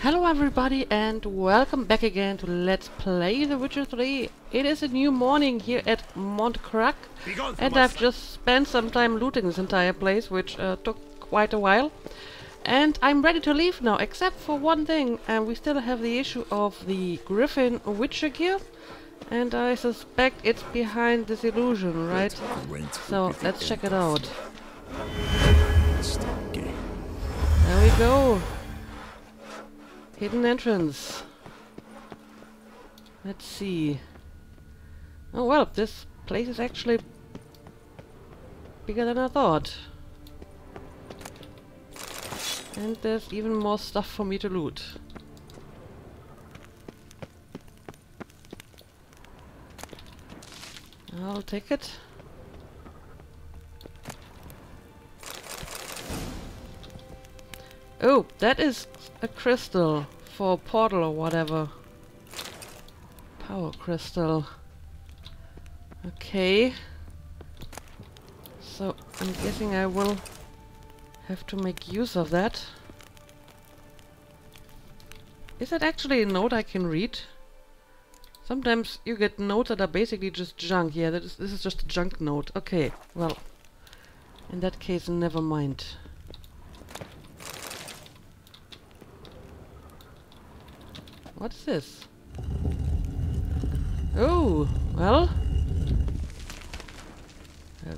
Hello everybody and welcome back again to Let's Play The Witcher 3. It is a new morning here at Montcrac and I've just spent some time looting this entire place, which took quite a while. And I'm ready to leave now, except for one thing, and we still have the issue of the Griffin Witcher gear. And I suspect it's behind this illusion, right? So let's check it out. There we go. Hidden entrance. Let's see. Oh well, this place is actually bigger than I thought. And there's even more stuff for me to loot. I'll take it. Oh, that is a crystal for a portal or whatever. Power crystal. Okay. So I'm guessing I will have to make use of that. Is that actually a note I can read? Sometimes you get notes that are basically just junk. Yeah, this is just a junk note. Okay, well, in that case, never mind. What's this? Oh, well,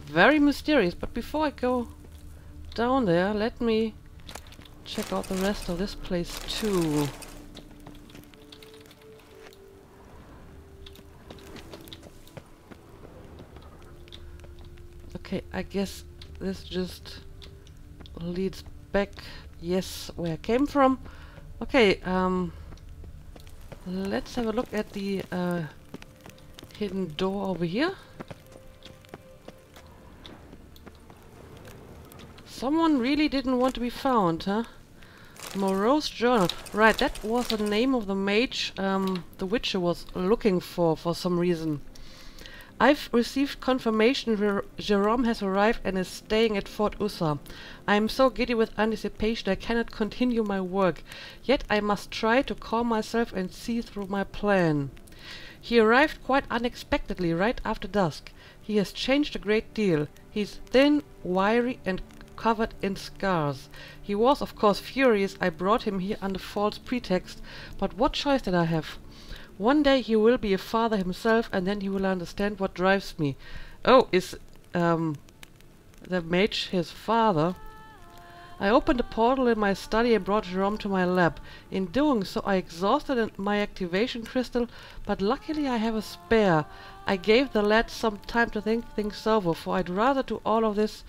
very mysterious. But before I go down there, let me check out the rest of this place too. Okay, I guess this just leads back, yes, where I came from. Okay, let's have a look at the hidden door over here. Someone really didn't want to be found, huh? Moreau's journal. Right, that was the name of the mage the Witcher was looking for some reason. I've received confirmation Jerome has arrived and is staying at Fort Ussa. I am so giddy with anticipation I cannot continue my work, yet I must try to calm myself and see through my plan. He arrived quite unexpectedly right after dusk. He has changed a great deal. He's thin, wiry and covered in scars. He was of course furious I brought him here under false pretext, but what choice did I have? One day he will be a father himself, and then he will understand what drives me. Oh, is the mage his father? I opened a portal in my study and brought Jerome to my lab. In doing so I exhausted my activation crystal, but luckily I have a spare. I gave the lad some time to think things over, for I'd rather do all this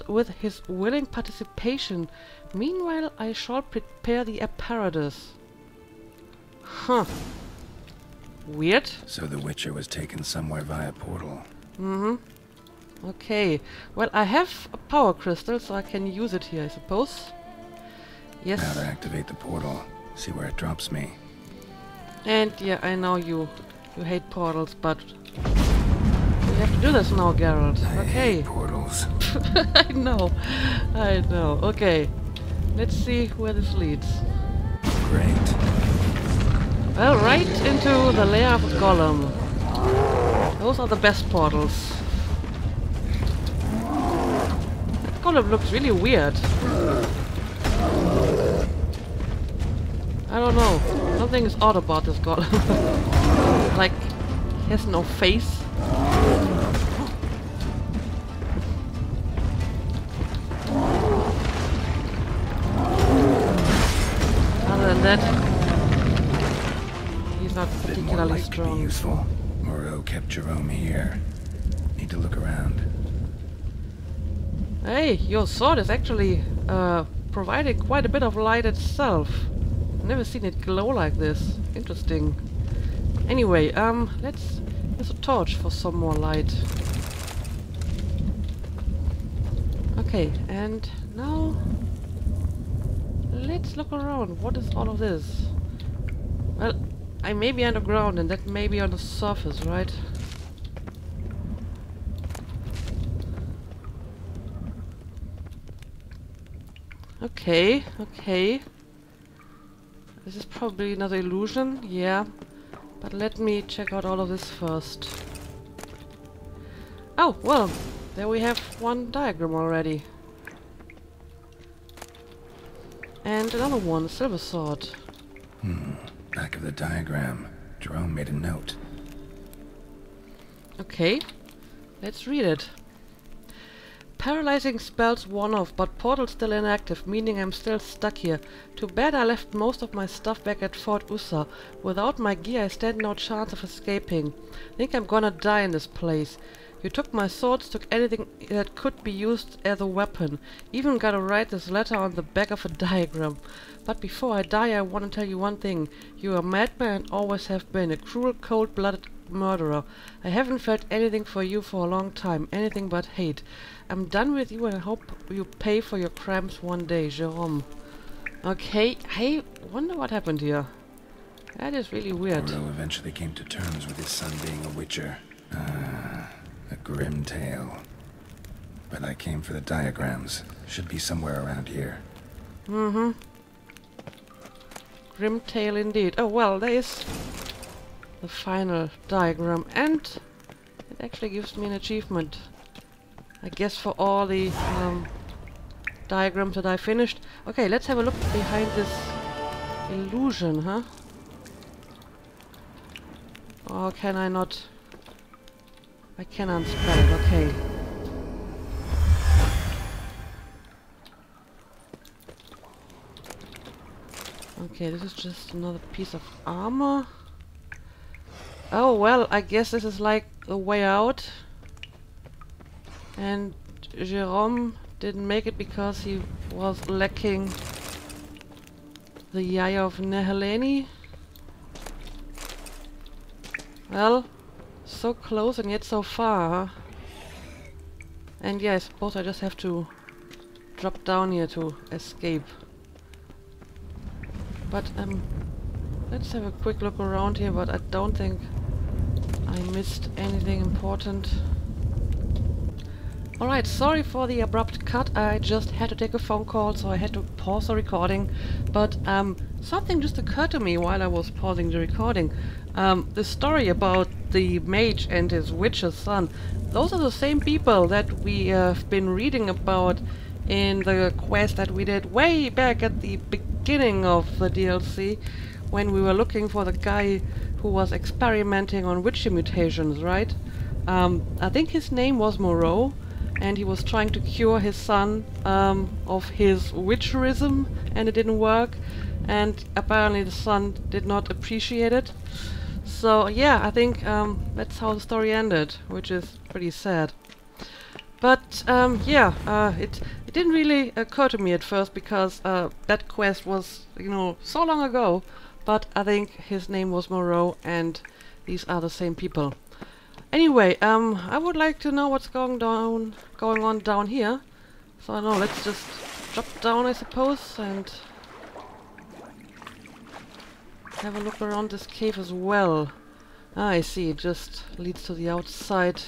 with his willing participation. Meanwhile I shall prepare the apparatus. Huh. Weird. So the Witcher was taken somewhere via portal. Mm-hmm. Okay. Well, I have a power crystal, so I can use it here, I suppose. Yes. Now to activate the portal. See where it drops me. And yeah, I know you hate portals, but we have to do this now, Geralt. I okay. hate portals. I know. Okay. Let's see where this leads. Great. Well, right into the lair of the golem. Those are the best portals. That golem looks really weird. I don't know. Something is odd about this golem. Like, he has no face. Other than that, not particularly strong. Could be useful. Moreau kept Jerome here. Need to look around. Hey, your sword is actually providing quite a bit of light itself. I've never seen it glow like this. Interesting. Anyway, let's use a torch for some more light. Okay, and now let's look around. What is all of this? Well, I may be underground and that may be on the surface, right? Okay, okay. This is probably another illusion, yeah. But let me check out all of this first. Oh, well, there we have one diagram already. And another one, silver sword. Back of the diagram. Jerome made a note. Okay, let's read it. Paralyzing spells worn off, but portal still inactive, meaning I'm still stuck here. Too bad I left most of my stuff back at Fort Usa. Without my gear I stand no chance of escaping. Think I'm gonna die in this place. You took my swords, took anything that could be used as a weapon. Even gotta write this letter on the back of a diagram. But before I die I wanna tell you one thing. You're a madman and always have been. A cruel, cold-blooded murderer. I haven't felt anything for you for a long time. Anything but hate. I'm done with you and I hope you pay for your crimes one day, Jerome. Okay, I wonder what happened here. That is really weird. Poirot eventually came to terms with his son being a witcher. A grim tale. But I came for the diagrams. Should be somewhere around here. Mm-hmm. Grim tale indeed. Oh, well, there is the final diagram. And it actually gives me an achievement. I guess for all the diagrams that I finished. Okay, let's have a look behind this illusion, huh? Or can I not? I can unspell it, okay. Okay, this is just another piece of armor. Oh, well, I guess this is like the way out. And Jerome didn't make it because he was lacking the eye of Neheleni. Well, so close and yet so far, huh? And yeah, I suppose I just have to drop down here to escape. But let's have a quick look around here, but I don't think I missed anything important. Alright, sorry for the abrupt cut. I just had to take a phone call, so I had to pause the recording. But something just occurred to me while I was pausing the recording. The story about the mage and his witcher's son, those are the same people that we have been reading about in the quest that we did way back at the beginning of the DLC, when we were looking for the guy who was experimenting on witcher mutations, right? I think his name was Moreau, and he was trying to cure his son of his witcherism, and it didn't work, and apparently the son did not appreciate it. So yeah, I think that's how the story ended, which is pretty sad. But yeah, it didn't really occur to me at first, because that quest was, you know, so long ago. But I think his name was Moreau, and these are the same people. Anyway, I would like to know what's going on down here. So I know, let's just drop down, I suppose, and have a look around this cave as well. Ah, I see, it just leads to the outside.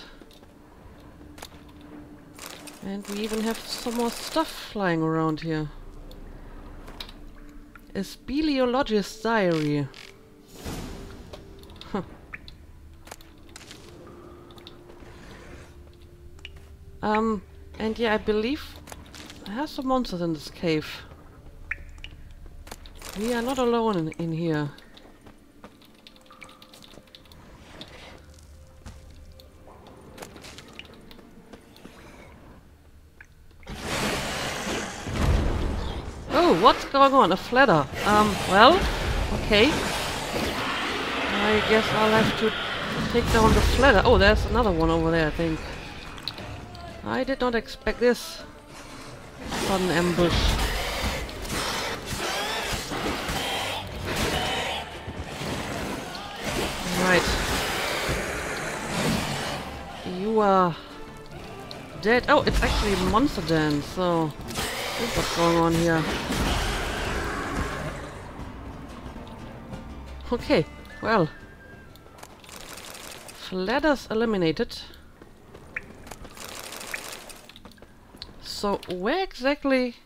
And we even have some more stuff flying around here. A speleologist's diary. Huh. And yeah, I believe I have some monsters in this cave. We are not alone in here. Oh, what's going on? A flatter. Well, okay. I guess I'll have to take down the flatter. Oh, there's another one over there, I think. I did not expect this sudden ambush. Right. You are dead. Oh, it's actually a monster den, so this is what's going on here. Okay, well. Flatters eliminated. So where exactly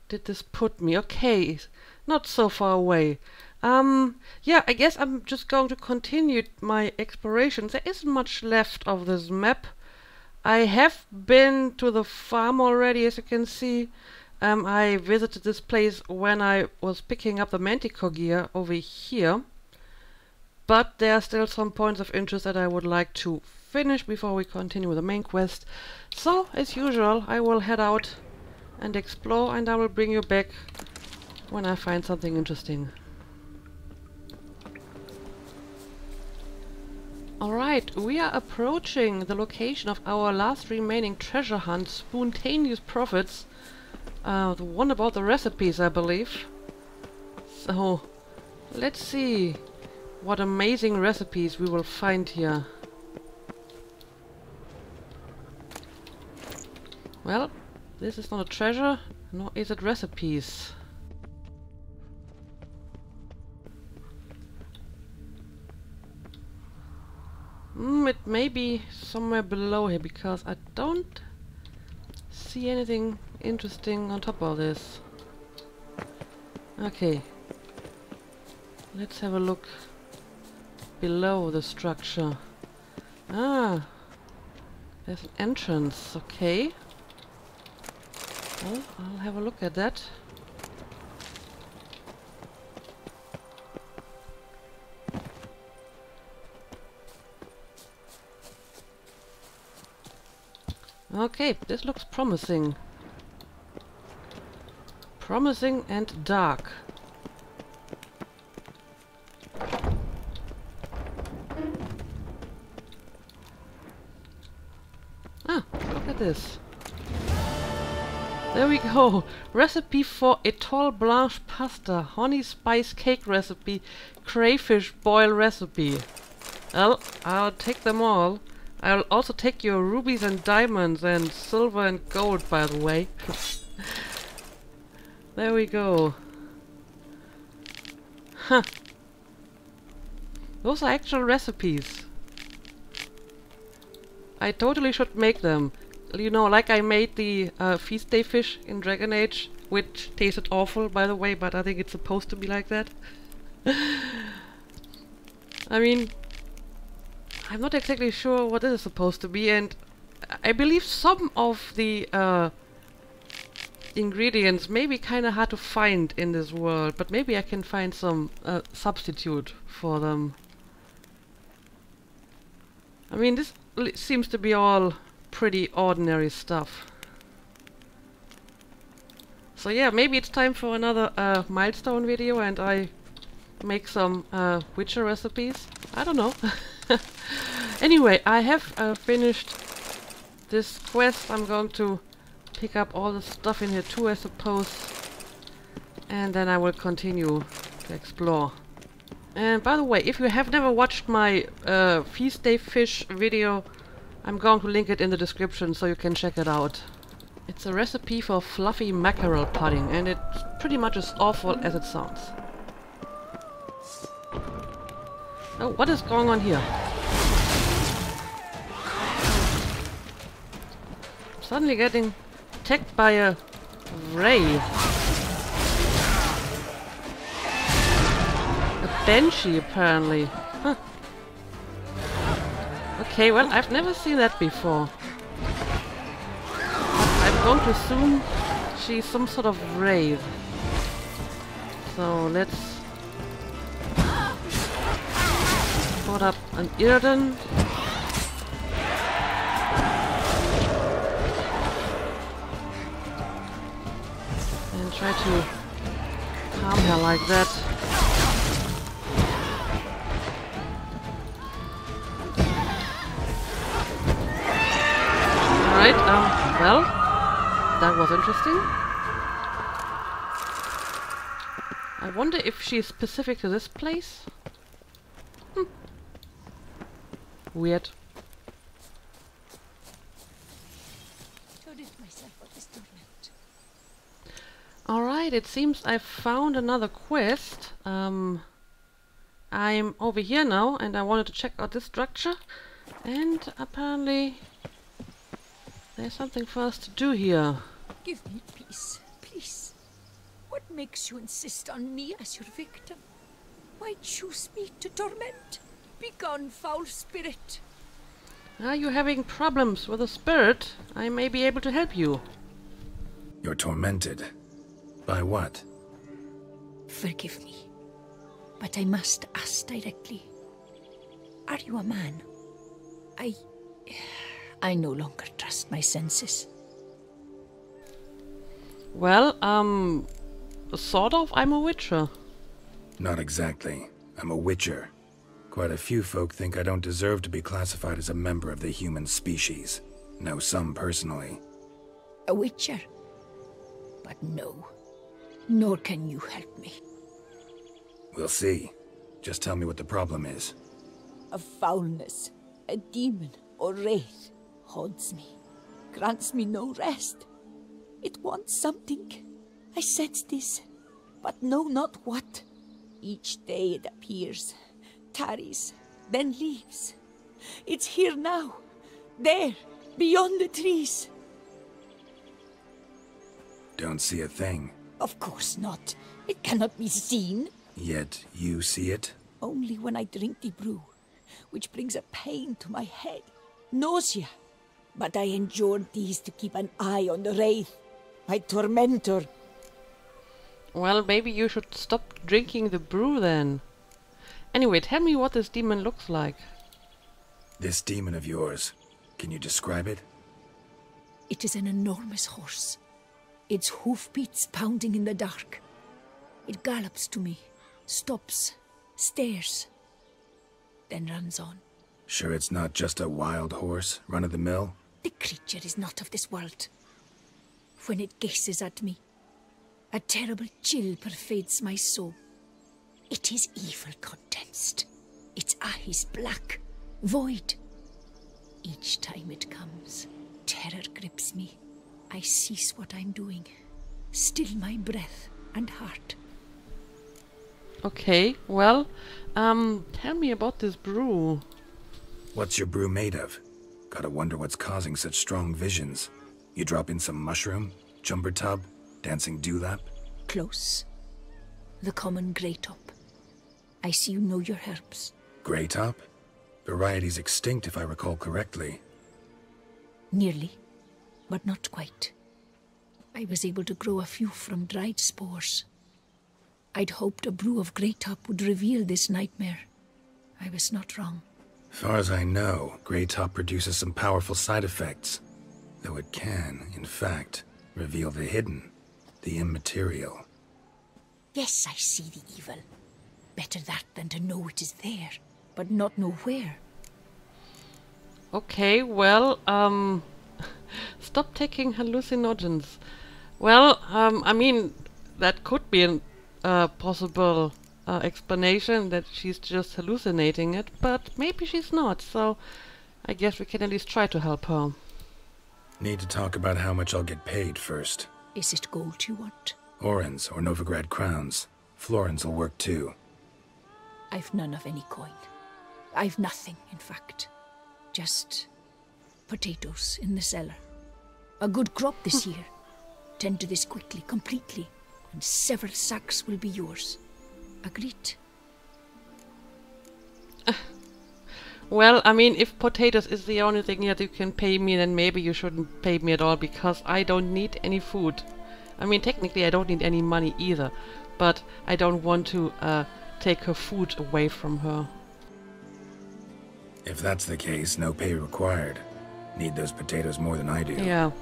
did this put me? Okay, not so far away. Yeah, I guess I'm just going to continue my explorations. There isn't much left of this map. I have been to the farm already, as you can see. I visited this place when I was picking up the Manticore gear over here. But there are still some points of interest that I would like to finish before we continue with the main quest. So, as usual, I will head out and explore, and I will bring you back when I find something interesting. Alright, we are approaching the location of our last remaining treasure hunt, Spontaneous Profits. The one about the recipes, I believe. So, let's see what amazing recipes we will find here. Well, this is not a treasure, nor is it recipes. It may be somewhere below here, because I don't see anything interesting on top of this. Okay. Let's have a look below the structure. Ah, there's an entrance. Okay. Well, I'll have a look at that. Okay, this looks promising. Promising and dark. Ah, look at this. There we go. Recipe for Étoile Blanche pasta, honey spice cake recipe, crayfish boil recipe. Well, I'll take them all. I'll also take your rubies and diamonds and silver and gold, by the way. There we go. Huh. Those are actual recipes. I totally should make them. You know, like I made the feast day fish in Dragon Age, which tasted awful, by the way, but I think it's supposed to be like that. I mean, I'm not exactly sure what this is supposed to be, and I believe some of the ingredients may be kind of hard to find in this world, but maybe I can find some substitute for them. I mean, this seems to be all pretty ordinary stuff. So yeah, maybe it's time for another milestone video and I make some Witcher recipes. I don't know. Anyway, I have finished this quest. I'm going to pick up all the stuff in here too, I suppose. And then I will continue to explore. And by the way, if you have never watched my Feast Day Fish video, I'm going to link it in the description so you can check it out. It's a recipe for fluffy mackerel pudding, and it's pretty much as awful as it sounds. Oh, what is going on here? I'm suddenly getting attacked by a ray. A banshee, apparently. Huh. Okay, well, I've never seen that before. But I'm going to assume she's some sort of wraith. So let's put up an Irden. And try to calm her like that. Alright, well, that was interesting. I wonder if she's specific to this place? Weird. Alright, it seems I found another quest. I'm over here now and I wanted to check out this structure. And apparently there's something for us to do here. Give me peace, please. What makes you insist on me as your victim? Why choose me to torment? Begone, foul spirit! Are you having problems with the spirit? I may be able to help you. You're tormented. By what? Forgive me, but I must ask directly. Are you a man? I no longer trust my senses. Well, sort of. I'm a witcher. Not exactly. I'm a witcher. Quite a few folk think I don't deserve to be classified as a member of the human species. Know some personally. A witcher? But no, nor can you help me. We'll see. Just tell me what the problem is. A foulness, a demon or wraith haunts me, grants me no rest. It wants something. I sense this, but know not what. Each day it appears, tarries, then leaves. It's here now, there, beyond the trees. Don't see a thing. Of course not. It cannot be seen. Yet you see it? Only when I drink the brew, which brings a pain to my head, nausea. But I endured these to keep an eye on the wraith, my tormentor. Well, maybe you should stop drinking the brew then. Anyway, tell me what this demon looks like. This demon of yours, can you describe it? It is an enormous horse, its hoofbeats pounding in the dark. It gallops to me, stops, stares, then runs on. Sure it's not just a wild horse, run-of-the-mill? The creature is not of this world. When it gazes at me, a terrible chill pervades my soul. It is evil condensed, its eyes black, void. Each time it comes, terror grips me. I cease what I'm doing, still my breath and heart. Okay, well, tell me about this brew. What's your brew made of? Gotta wonder what's causing such strong visions. You drop in some mushroom, jumper tub, dancing dewlap? Close. The common grey top. I see you know your herbs. Grey top? Variety's extinct if I recall correctly. Nearly, but not quite. I was able to grow a few from dried spores. I'd hoped a brew of grey top would reveal this nightmare. I was not wrong. Far as I know, grey top produces some powerful side effects. Though it can, in fact, reveal the hidden, the immaterial. Yes, I see the evil. Better that than to know it is there, but not know where. Okay, well, stop taking hallucinogens. Well, I mean, that could be a possible explanation that she's just hallucinating it, but maybe she's not, so I guess we can at least try to help her. Need to talk about how much I'll get paid first. Is it gold you want? Orens or Novigrad crowns. Florins will work too. I've none of any coin. I've nothing, in fact. Just potatoes in the cellar. A good crop this year. Tend to this quickly, completely, and several sacks will be yours. Agreed? Well, I mean, if potatoes is the only thing that you can pay me, then maybe you shouldn't pay me at all, because I don't need any food. I mean, technically I don't need any money either, but I don't want to take her food away from her. If that's the case, no pay required. Need those potatoes more than I do. Yeah.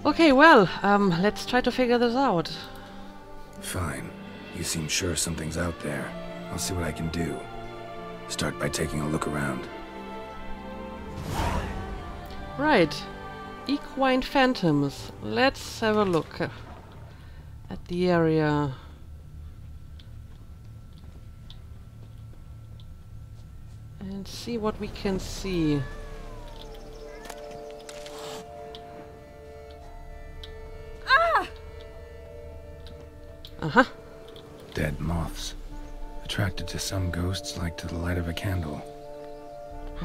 Okay, well, let's try to figure this out. Fine. You seem sure something's out there. I'll see what I can do. Start by taking a look around. Right. Equine phantoms. Let's have a look at the area. And see what we can see. Uh-huh. Dead moths. Attracted to some ghosts like to the light of a candle.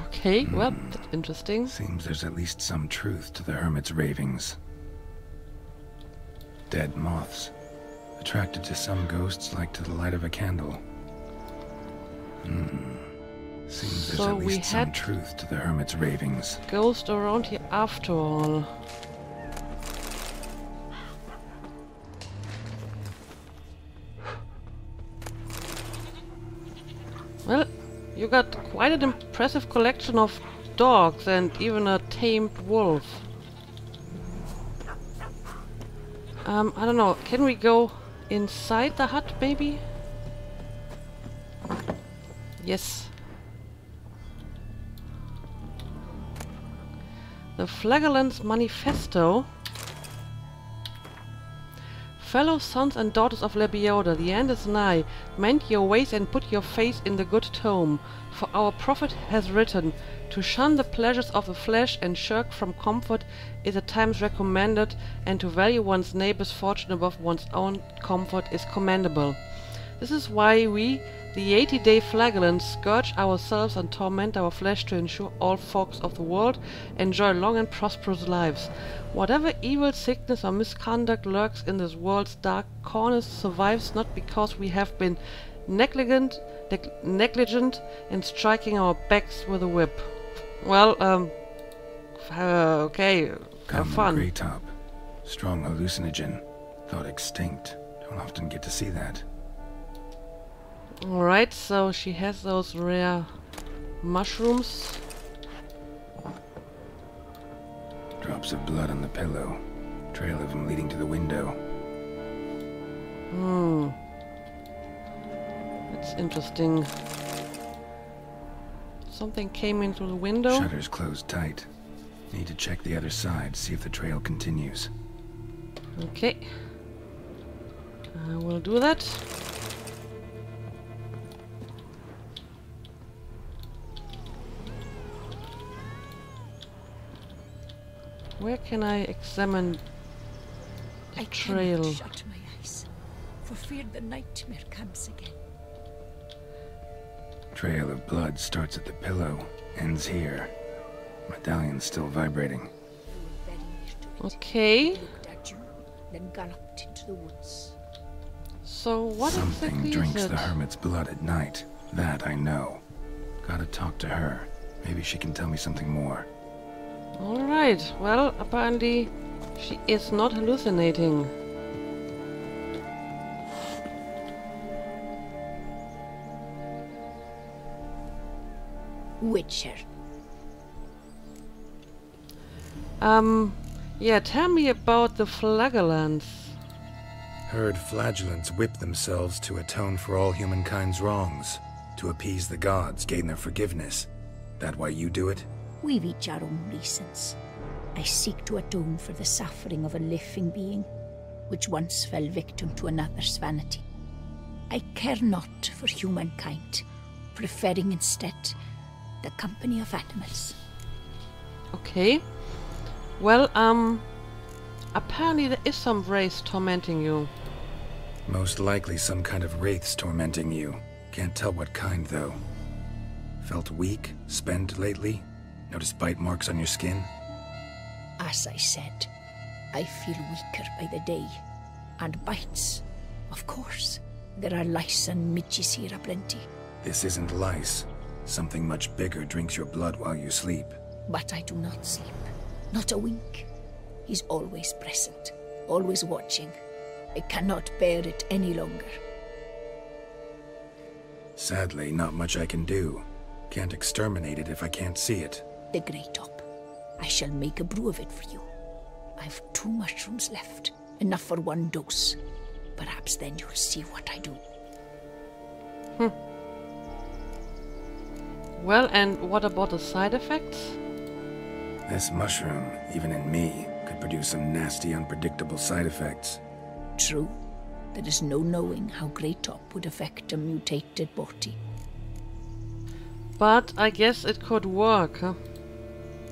Okay, well, that's interesting. Seems there's at least some truth to the hermit's ravings. dead moths, attracted to some ghosts like to the light of a candle. Seems there's So at we least some had truth to the hermit's ravings. ghost around here after all. Well, you got quite an impressive collection of dogs and even a tamed wolf. I don't know, can we go inside the hut maybe? Yes. The Flagellant's Manifesto. Fellow sons and daughters of Lebioda, the end is nigh. Mend your ways and put your faith in the good tome. For our prophet has written, to shun the pleasures of the flesh and shirk from comfort is at times recommended, and to value one's neighbor's fortune above one's own comfort is commendable. This is why we, the 80-day flagellants, scourge ourselves and torment our flesh to ensure all folks of the world enjoy long and prosperous lives. Whatever evil, sickness or misconduct lurks in this world's dark corners survives not because we have been negligent in striking our backs with a whip. Well, okay, have Common fun. grey top. Strong hallucinogen. Thought extinct. Don't often get to see that. Alright, so she has those rare mushrooms. Drops of blood on the pillow. Trail of them leading to the window. That's interesting. Something came in through the window. Shutters closed tight. Need to check the other side, see if the trail continues. Okay. I will do that. Where can I examine the I trail? cannot shut my eyes, for fear the nightmare comes again. Trail of blood starts at the pillow, ends here. Medallion's still vibrating. You were very near to it. Okay. Looked at you, then galloped into the woods. So what Something exactly drinks is it? the hermit's blood at night. That I know. Gotta talk to her. Maybe she can tell me something more. Alright, well, apparently she is not hallucinating. Witcher. Yeah, tell me about the flagellants. Heard flagellants whip themselves to atone for all humankind's wrongs. To appease the gods, gain their forgiveness. That why you do it? We've each our own reasons. I seek to atone for the suffering of a living being, which once fell victim to another's vanity. I care not for humankind, preferring instead the company of animals. Okay. Well, apparently there is some race tormenting you. Most likely some kind of wraiths tormenting you. Can't tell what kind, though. Felt weak, spent lately? Noticed bite marks on your skin? As I said, I feel weaker by the day. And bites, of course. There are lice and midges here aplenty. This isn't lice. Something much bigger drinks your blood while you sleep. But I do not sleep. Not a wink. He's always present, always watching. I cannot bear it any longer. Sadly, not much I can do. Can't exterminate it if I can't see it. The grey top. I shall make a brew of it for you. I've 2 mushrooms left, enough for 1 dose. Perhaps then you'll see what I do. Well, and what about the side effects? This mushroom, even in me, could produce some nasty, unpredictable side effects. True, there is no knowing how grey top would affect a mutated body. But I guess it could work, huh?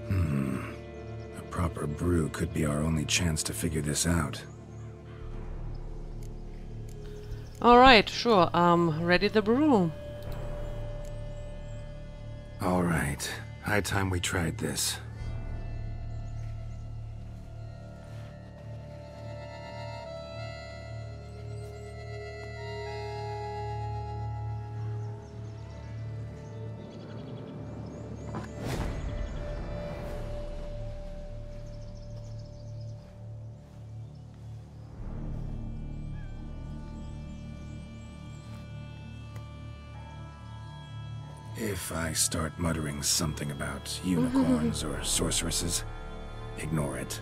A proper brew could be our only chance to figure this out. Alright, sure. Ready the brew. Alright, high time we tried this. If I start muttering something about unicorns or sorceresses, ignore it.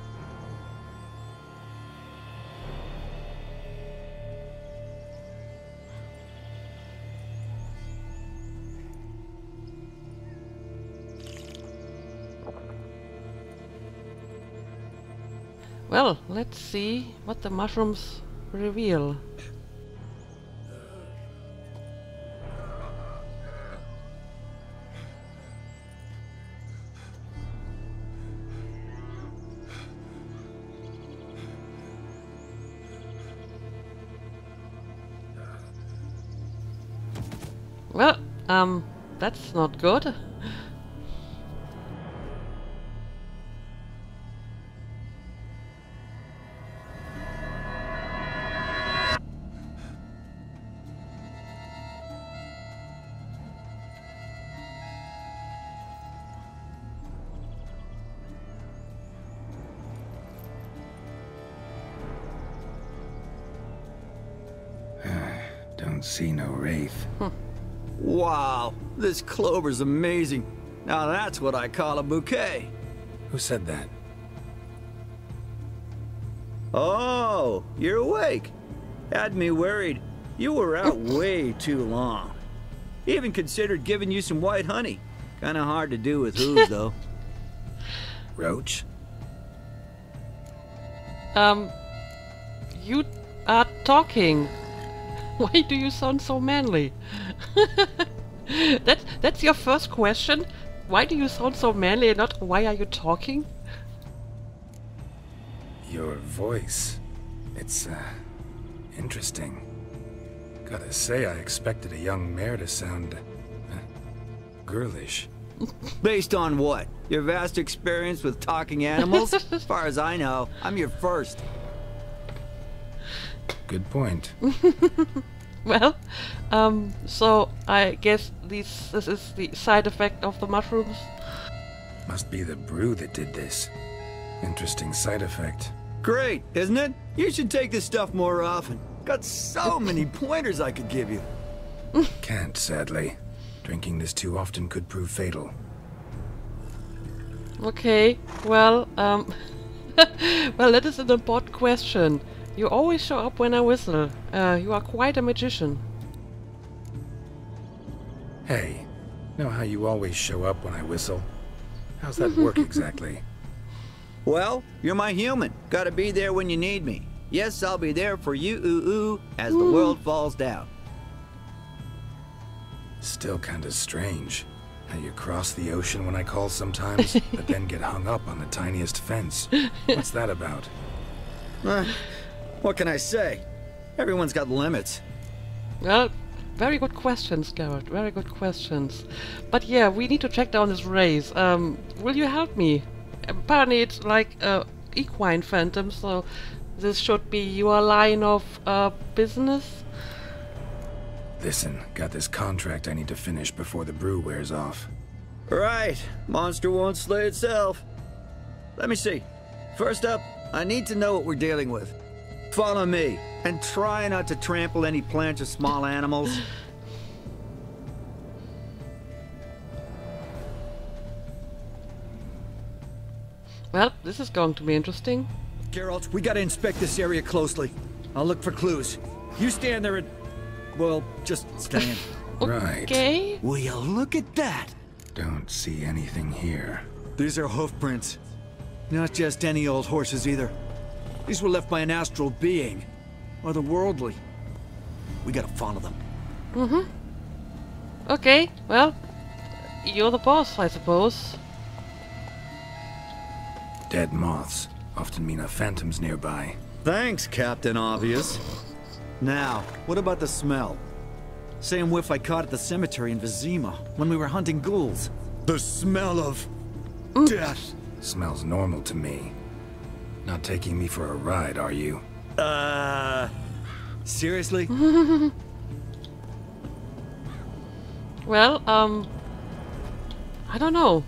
Well, let's see what the mushrooms reveal. Well, that's not good. Don't see no wraith. Wow, this clover's amazing. Now that's what I call a bouquet. Who said that? Oh, you're awake. Had me worried. You were out way too long. Even considered giving you some white honey. Kinda hard to do with hooves, though. Roach? You are talking. Why do you sound so manly? That's your first question? Why do you sound so manly and not why are you talking? Your voice. It's, interesting. Gotta say, I expected a young mare to sound, girlish. Based on what? Your vast experience with talking animals? As far as I know, I'm your first. Good point. Well, so I guess this is the side effect of the mushrooms. Must be the brew that did this. Interesting side effect. Great, isn't it? You should take this stuff more often. Got so many pointers I could give you. Can't, sadly. Drinking this too often could prove fatal. Okay, well, well, that is an important question. You always show up when I whistle. You are quite a magician. Hey, know how you always show up when I whistle? How's that work exactly? Well, you're my human. Gotta be there when you need me. Yes, I'll be there for you, ooh, as the world falls down. Still kinda strange. How you cross the ocean when I call sometimes, but then get hung up on the tiniest fence. What's that about? What can I say? Everyone's got limits. Well, very good questions, Garrett. Very good questions. But yeah, we need to track down this race. Will you help me? Apparently it's like equine phantom, so this should be your line of business. Listen, got this contract I need to finish before the brew wears off. Right. Monster won't slay itself. Let me see. First up, I need to know what we're dealing with. Follow me, and try not to trample any plants or small animals. Well, this is going to be interesting. Geralt, we gotta inspect this area closely. I'll look for clues. You stand there and... well, just stand. Right. Okay. Will you look at that? Don't see anything here. These are hoof prints. Not just any old horses either. These were left by an astral being. Otherworldly. We gotta follow them. Mm-hmm. Okay, well, you're the boss, I suppose. Dead moths often mean a phantom's nearby. Thanks, Captain Obvious. Now, what about the smell? Same whiff I caught at the cemetery in Vizima when we were hunting ghouls. The smell of... death. Smells normal to me. Not taking me for a ride, are you? Seriously? Well, I don't know.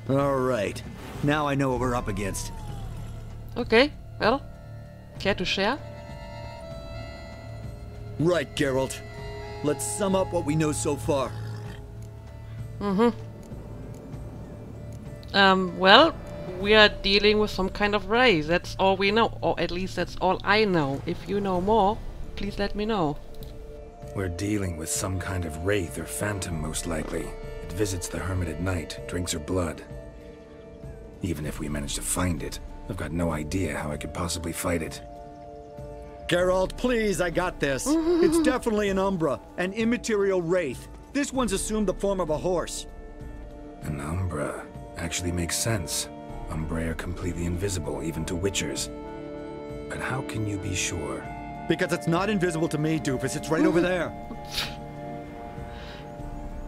Alright. Now I know what we're up against. Okay, well, care to share? Right, Geralt. let's sum up what we know so far. Well, we are dealing with some kind of ray. That's all we know, or at least that's all I know. If you know more, please let me know. We're dealing with some kind of wraith or phantom, most likely. It visits the hermit at night, drinks her blood. Even if we manage to find it, I've got no idea how I could possibly fight it. Geralt, please, I got this. It's definitely an Umbra, an immaterial wraith. This one's assumed the form of a horse. An Umbra actually makes sense. Umbrae are completely invisible, even to Witchers. But how can you be sure? Because it's not invisible to me, Doofus. It's right over there.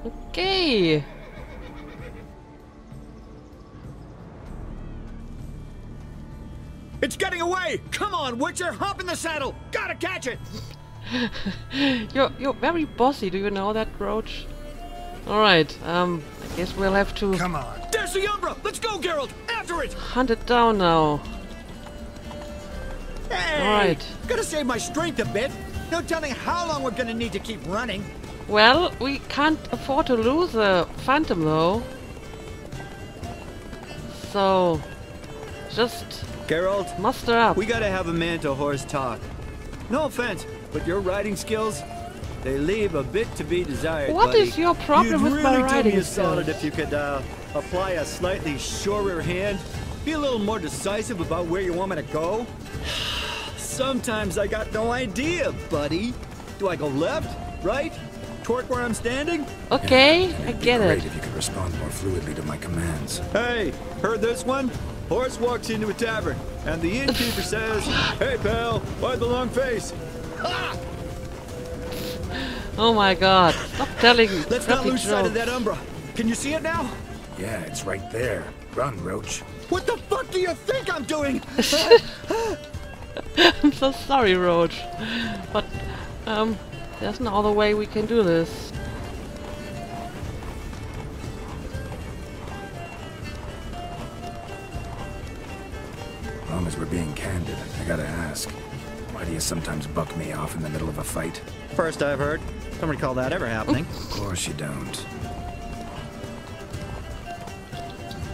Okay. It's getting away! Come on, Witcher, hop in the saddle! Gotta catch it! You're very bossy, do you know that, Roach? Alright, I guess we'll have to Come on! There's the Umbra! Let's go, Geralt! After it! hunt it down now. Hey! Alright. Gotta save my strength a bit. No telling how long we're gonna need to keep running. Well, we can't afford to lose a phantom though. So, just Geralt, muster up. we gotta have a man-to-horse talk. No offense, but your riding skills, they leave a bit to be desired, What buddy. is your problem You'd with really my do riding me a solid skills? if you could apply a slightly surer hand. Be a little more decisive about where you want me to go. Sometimes I got no idea, buddy. Do I go left, right, toward where I'm standing? Okay, Yeah, I it'd be get great it. if you could respond more fluidly to my commands. Hey, heard this one? Horse walks into a tavern, and the innkeeper says, "Hey, pal, why the long face?" Ha! Oh my god, stop telling Let's not crappy lose sight of jokes. that Umbra. Can you see it now? Yeah, it's right there. Run, Roach. What the fuck do you think I'm doing? I'm so sorry, Roach. But, there's no other way we can do this. As long as we're being candid, I gotta ask. Why do you sometimes buck me off in the middle of a fight? First I've heard. Don't recall that ever happening. Of course you don't.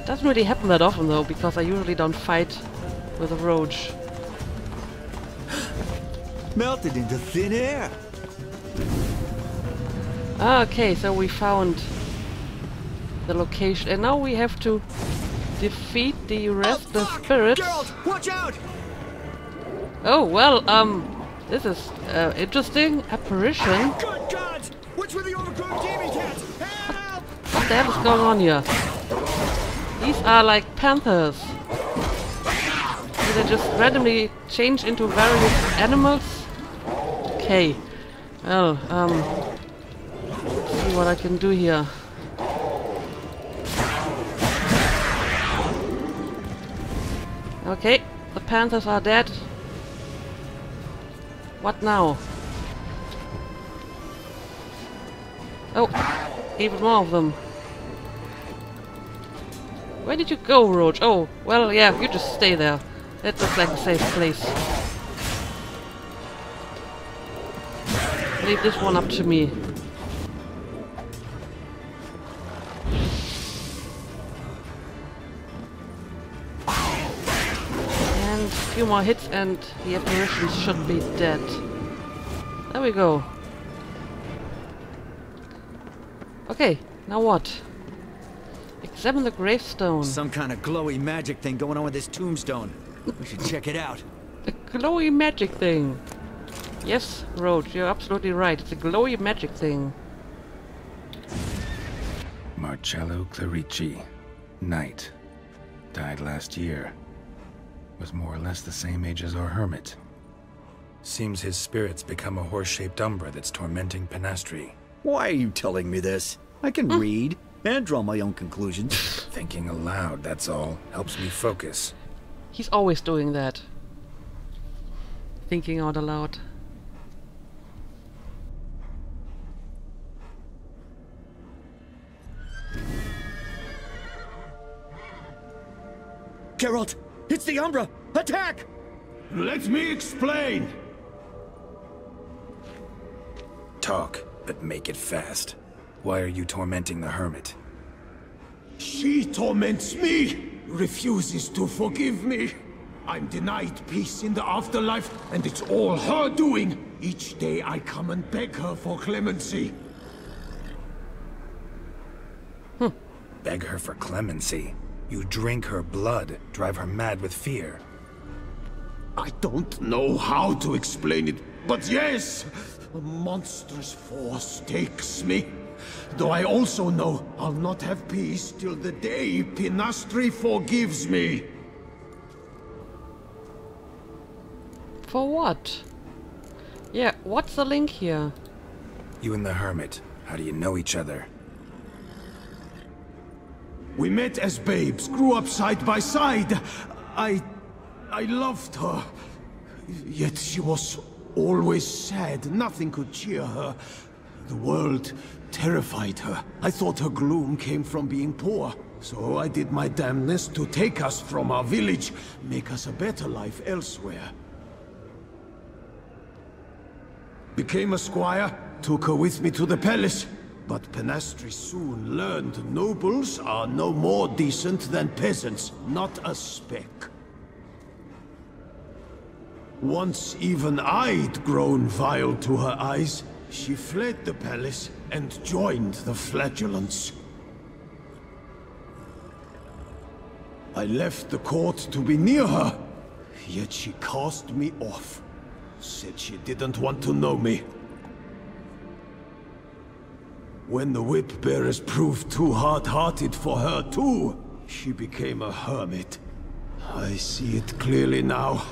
Doesn't really happen that often though, because I usually don't fight with a Roach. Melted into thin air. Okay, so we found the location, and now we have to defeat the restless spirits. Geralt, watch out! Oh, well, this is interesting apparition. Good gods! What's with the overgrown demon cats? Help! What the hell is going on here? These are like panthers. Do they just randomly change into various animals? Okay. Well, let's see what I can do here. Okay, the panthers are dead. What now? Oh, even more of them. Where did you go, Roach? Oh, well, yeah, you just stay there. That looks like a safe place. Leave this one up to me. And a few more hits and the apparitions should be dead. There we go. Okay, now what? Examine the gravestone. Some kind of glowy magic thing going on with this tombstone. We should check it out. A glowy magic thing. Yes, Roach, you're absolutely right. It's a glowy magic thing. Marcello Clarici. Knight. Died last year. Was more or less the same age as our hermit. Seems his spirit's become a horse-shaped umbra that's tormenting Penastri. Why are you telling me this? I can read and draw my own conclusions. Thinking aloud, that's all. Helps me focus. He's always doing that. Thinking out aloud. Geralt, it's the Umbra! Attack! Let me explain. Talk. But make it fast. Why are you tormenting the hermit? She torments me, refuses to forgive me. I'm denied peace in the afterlife, and it's all her doing. Each day I come and beg her for clemency. Beg her for clemency? You drink her blood, drive her mad with fear. I don't know how to explain it, but yes, a monstrous force takes me. Though I also know I'll not have peace till the day Pinastri forgives me. For what? Yeah, what's the link here? You and the hermit, how do you know each other? We met as babes, grew up side by side. I loved her. Yet she was always sad. Nothing could cheer her. The world terrified her. I thought her gloom came from being poor. So I did my damnedest to take us from our village, make us a better life elsewhere. Became a squire, took her with me to the palace. But Pinastri soon learned nobles are no more decent than peasants, not a speck. Once even I'd grown vile to her eyes, she fled the palace and joined the flagellants. I left the court to be near her, yet she cast me off. Said she didn't want to know me. When the whip-bearers proved too hard-hearted for her too, she became a hermit. I see it clearly now,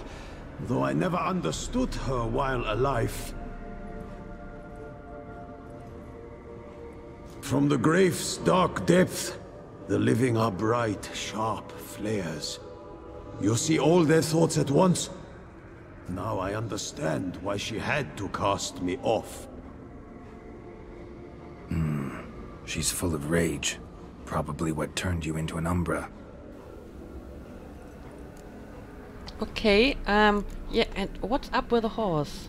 though I never understood her while alive. From the grave's dark depth, the living are bright, sharp flares. You see all their thoughts at once. Now I understand why she had to cast me off. She's full of rage. Probably what turned you into an Umbra. Okay, yeah, and what's up with the horse?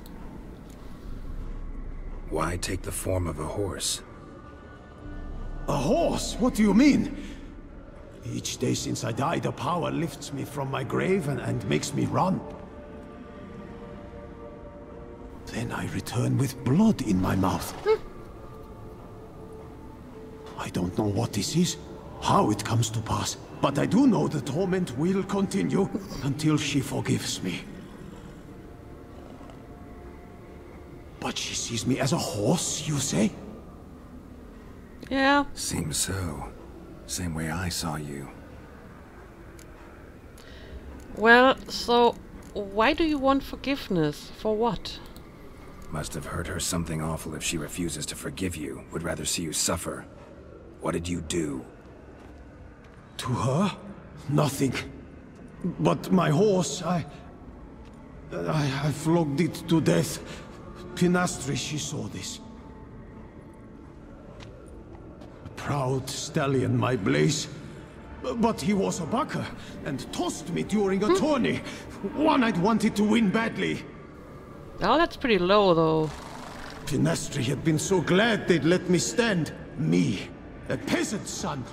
Why take the form of a horse? A horse? What do you mean? Each day since I died, a power lifts me from my grave and makes me run. Then I return with blood in my mouth. I don't know what this is, how it comes to pass, but I do know the torment will continue until she forgives me. But she sees me as a horse, you say? Yeah. Seems so. Same way I saw you. Well, so why do you want forgiveness? For what? Must have hurt her something awful if she refuses to forgive you. Would rather see you suffer. What did you do? To her? Nothing. But my horse, I flogged it to death. Pinastri, she saw this. A proud stallion, my Blaze. But he was a bucker, and tossed me during a tourney. One I'd wanted to win badly. Oh, that's pretty low, though. Pinastri had been so glad they'd let me stand. Me, a peasant's son.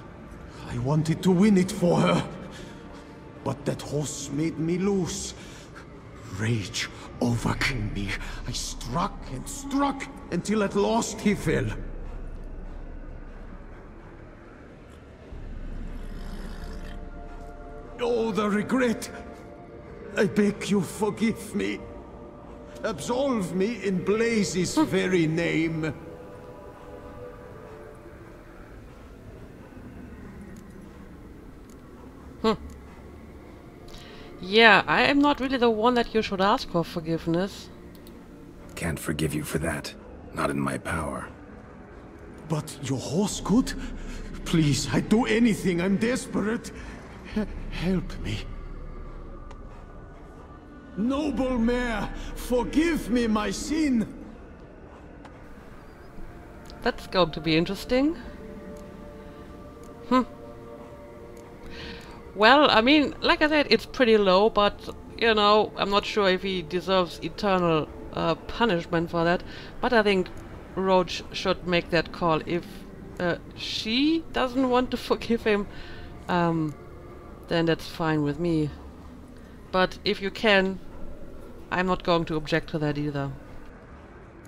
I wanted to win it for her. But that horse made me loose. Rage overcame me. I struck and struck until at last he fell. Oh, the regret. I beg you, forgive me. Absolve me in Blaze's very name. Yeah, I am not really the one that you should ask for forgiveness. Can't forgive you for that. Not in my power. But your horse could? Please, I'd do anything. I'm desperate. Help me. Noble mare, forgive me my sin. That's going to be interesting. Well, I mean, like I said, it's pretty low, but, you know, I'm not sure if he deserves eternal punishment for that. But I think Roach should make that call. If she doesn't want to forgive him, then that's fine with me. But if you can, I'm not going to object to that either.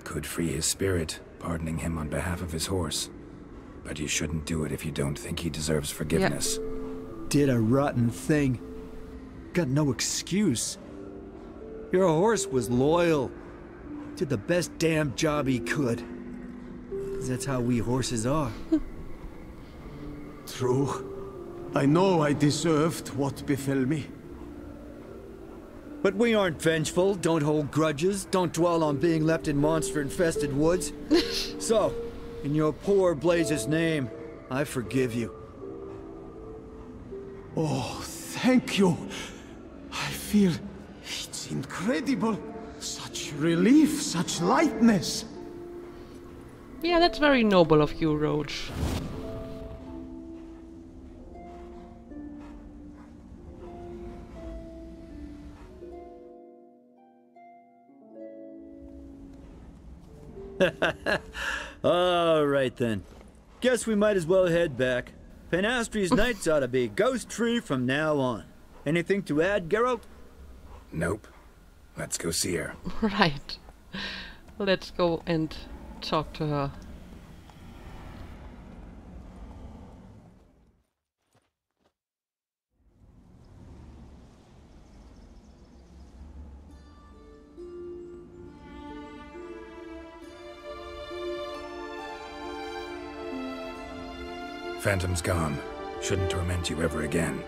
Could free his spirit, pardoning him on behalf of his horse. But you shouldn't do it if you don't think he deserves forgiveness. Did a rotten thing. Got no excuse. Your horse was loyal. Did the best damn job he could. 'Cause that's how we horses are. True. I know I deserved what befell me. But we aren't vengeful, don't hold grudges, don't dwell on being left in monster-infested woods. So, in your poor Blaze's name, I forgive you. Oh, thank you. I feel it's incredible. Such relief, such lightness. Yeah, that's very noble of you, Roach. All right then. Guess we might as well head back. Penastri's nights ought to be ghost-free from now on. Anything to add, Geralt? Nope. Let's go see her. Right. Let's go and talk to her. Phantom's gone. Shouldn't torment you ever again.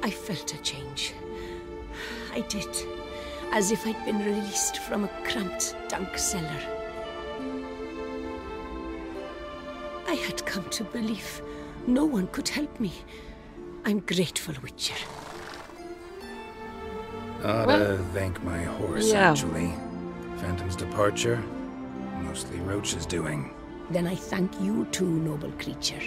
I felt a change. I did. As if I'd been released from a cramped, dank cellar. I had come to believe no one could help me. I'm grateful, Witcher. Ought to thank my horse, yeah. actually. Phantom's departure, mostly Roach's doing. Then I thank you too, noble creature.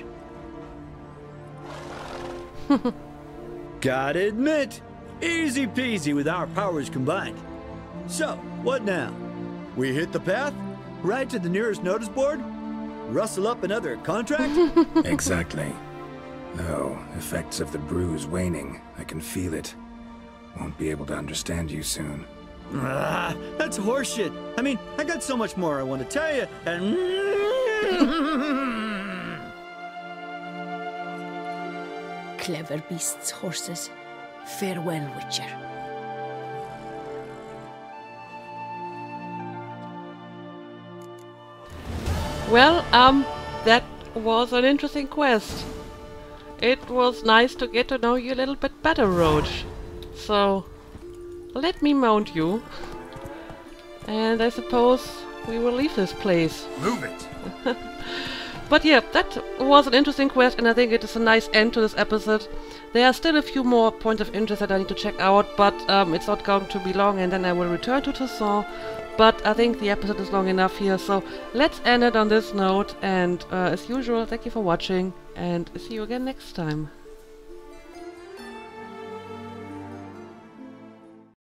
Gotta admit, easy peasy with our powers combined. So, what now? We hit the path? Right to the nearest notice board? Rustle up another contract? Exactly. Though, effects of the bruise waning. I can feel it. Won't be able to understand you soon. That's horseshit. I mean, I got so much more I want to tell you, and... Clever beasts, horses. Farewell, Witcher. Well, that was an interesting quest. It was nice to get to know you a little bit better, Roach. So, let me mount you. And I suppose we will leave this place. Move it! But yeah, that was an interesting quest, and I think it is a nice end to this episode. There are still a few more points of interest that I need to check out, but it's not going to be long, and then I will return to Toussaint. But I think the episode is long enough here, so let's end it on this note. And as usual, thank you for watching, and see you again next time.